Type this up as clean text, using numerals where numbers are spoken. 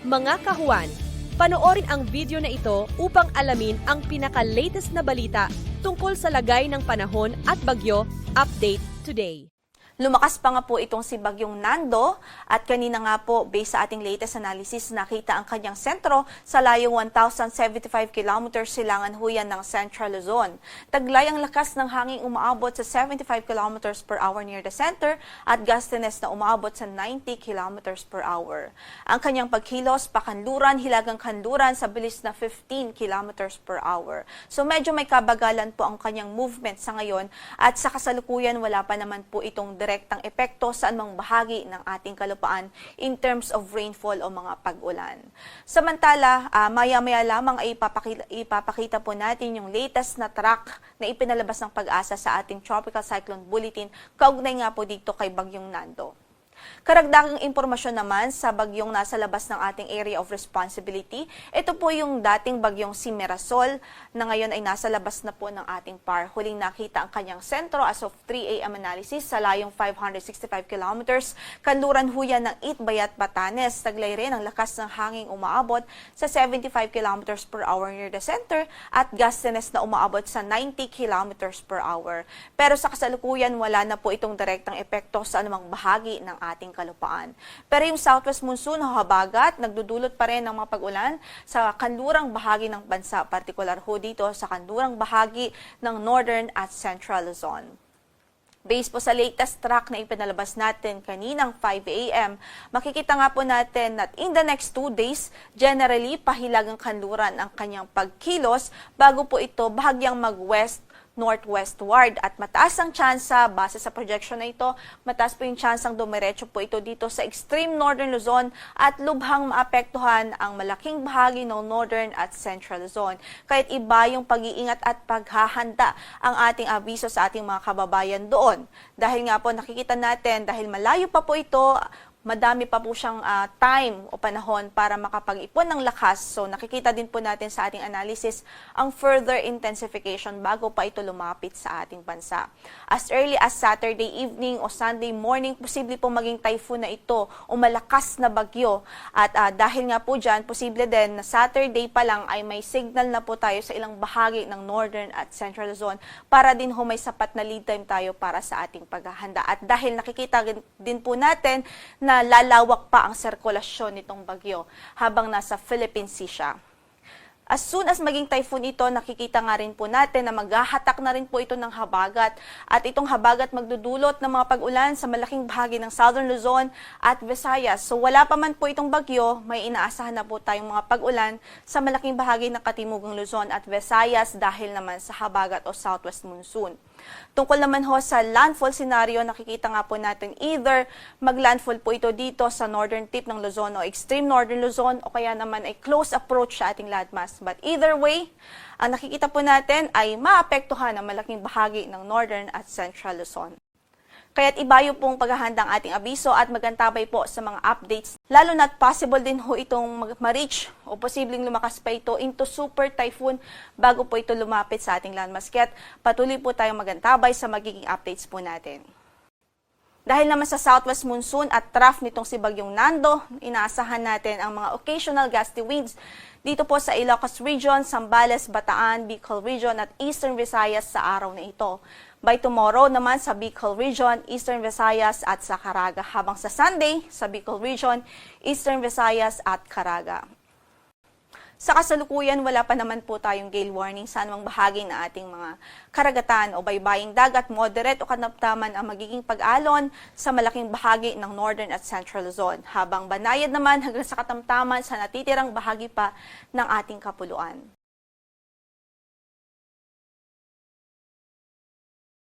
Mga kahuan, panoorin ang video na ito upang alamin ang pinaka-latest na balita tungkol sa lagay ng panahon at bagyo. Update today. Lumakas pa nga po itong si Bagyong Nando at kanina nga po, based sa ating latest analysis, nakita ang kanyang sentro sa layong 1,075 kilometers silangan huyan ng Central Luzon. Taglay ang lakas ng hangin umaabot sa 75 kilometers per hour near the center at gustiness na umaabot sa 90 kilometers per hour. Ang kanyang pagkilos, pakanluran, hilagang kanluran sa bilis na 15 kilometers per hour. So medyo may kabagalan po ang kanyang movement sa ngayon at sa kasalukuyan wala pa naman po itong direktang epekto sa anumang bahagi ng ating kalupaan in terms of rainfall o mga pag-ulan. Samantala, maya-maya lamang ay ipapakita po natin yung latest na track na ipinalabas ng Pag-asa sa ating Tropical Cyclone Bulletin kaugnay nga po dito kay Bagyong Nando. Karagdagang impormasyon naman sa bagyong nasa labas ng ating area of responsibility. Ito po yung dating bagyong si Mirasol na ngayon ay nasa labas na po ng ating PAR. Huling nakita ang kanyang sentro as of 3 AM analysis sa layong 565 kilometers. Kanluran huyan ng Itbayat, Batanes. Taglay rin ang lakas ng hanging umaabot sa 75 kilometers per hour near the center at gustiness na umaabot sa 90 kilometers per hour. Pero sa kasalukuyan wala na po itong direktang epekto sa anumang bahagi ng ating kalupaan. Pero yung southwest monsoon o habagat, nagdudulot pa rin ng mga pag-ulan sa kanlurang bahagi ng bansa, partikular ho dito sa kanlurang bahagi ng northern at central Luzon. Based po sa latest track na ipinalabas natin kaninang 5 AM, makikita nga po natin that in the next 2 days, generally pahilagang kanluran ang kanyang pagkilos bago po ito bahagyang mag-west northwestward at mataas ang tsansa, base sa projection na ito, mataas po yung tsansang dumiretso po ito dito sa extreme northern Luzon at lubhang maapektuhan ang malaking bahagi ng northern at central Luzon. Kahit iba yung pag-iingat at paghahanda ang ating abiso sa ating mga kababayan doon. Dahil nga po nakikita natin, dahil malayo pa po ito, madami pa po siyang time o panahon para makapag-ipon ng lakas. So nakikita din po natin sa ating analysis ang further intensification bago pa ito lumapit sa ating bansa. As early as Saturday evening o Sunday morning, posible po maging typhoon na ito o malakas na bagyo. At dahil nga po dyan, posible din na Saturday pa lang ay may signal na po tayo sa ilang bahagi ng northern at central zone para din ho may sapat na lead time tayo para sa ating paghahanda. At dahil nakikita din po natin na lalawak pa ang sirkulasyon nitong bagyo habang nasa Philippine Sea siya. As soon as maging typhoon ito, nakikita nga rin po natin na maghahatak na rin po ito ng habagat at itong habagat magdudulot ng mga pag-ulan sa malaking bahagi ng Southern Luzon at Visayas. So wala pa man po itong bagyo, may inaasahan na po tayong mga pag-ulan sa malaking bahagi ng Katimugang Luzon at Visayas dahil naman sa habagat o southwest monsoon. Tungkol naman ho sa landfall scenario, nakikita nga po natin either maglandfall po ito dito sa northern tip ng Luzon o extreme northern Luzon o kaya naman ay close approach sa ating landmass. But either way, ang nakikita po natin ay maapektuhan ang malaking bahagi ng northern at central Luzon. Kaya't iba yung pong paghahanda ang ating abiso at magantabay po sa mga updates. Lalo na't possible din ho itong ma-reach o posibleng lumakas pa ito into super typhoon bago po ito lumapit sa ating landmass. Kaya't patuloy po tayong magantabay sa magiging updates po natin. Dahil naman sa southwest monsoon at trough nitong si Bagyong Nando, inaasahan natin ang mga occasional gusty winds dito po sa Ilocos Region, Zambales, Bataan, Bicol Region at Eastern Visayas sa araw na ito. By tomorrow naman sa Bicol Region, Eastern Visayas at sa Caraga. Habang sa Sunday, sa Bicol Region, Eastern Visayas at Caraga. Sa kasalukuyan, wala pa naman po tayong gale warning sa anumang bahagi ng ating mga karagatan o baybaying dagat. Moderate o kanaptaman ang magiging pag-alon sa malaking bahagi ng northern at central Luzon. Habang banayad naman hanggang sa katamtaman sa natitirang bahagi pa ng ating kapuluan.